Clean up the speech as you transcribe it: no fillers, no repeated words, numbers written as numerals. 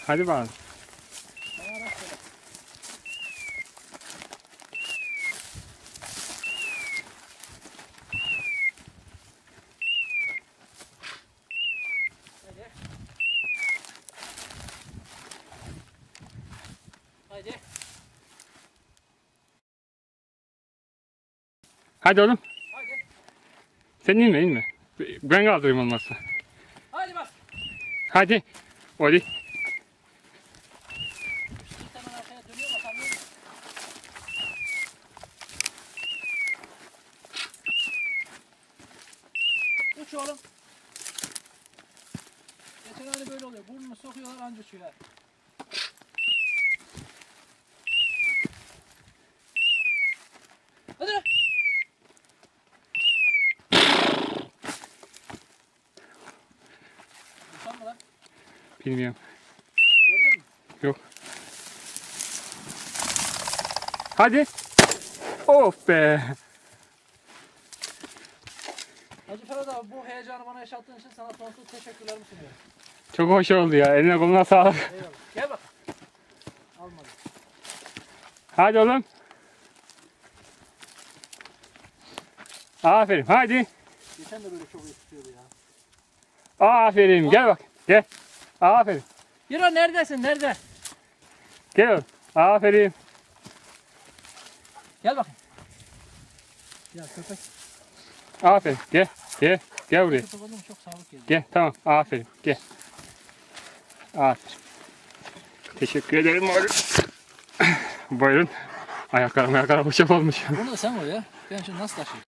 Hadi bakalım. Haydi. Hadi oğlum. Haydi. Sen inme. Ben kaldırayım olmazsa. Haydi bas. Hadi. Oli. Hemen arkaya dönüyor bakalım. Uç oğlum. Geçen hani böyle oluyor. Burnunu sokuyorlar anca uçuyorlar. Hadi lan. Uçan mı lan? Bilmiyorum. Gördün mü? Yok. Hadi. Of be. Hacı Ferhat abi bu heyecanı bana yaşattığın için sana sonsuz teşekkürlerimi sunuyorum. Çok hoş oldu ya. Eline koluna sağlık. Eyvallah. Gel bak. Almadım. Hadi oğlum. Aferin. Hadi. Geçen de böyle çok iyi tutuyordu ya. Aferin. Gel bak. Gel. Aferin. Yürü neredesin? Nerede? Gel oğlum. Aferin. Gel bakayım. Ya köpek. Aferin. Gel. Gel. Gel buraya. Köpek oğlum çok sağlık geliyor. Gel. Tamam. Aferin. Gel. Aferin. Teşekkür ederim oğlum. Buyurun. Ayaklarım hoşaf olmuş. Bunu da sen koy ya. Ben şimdi nasıl taşıyayım?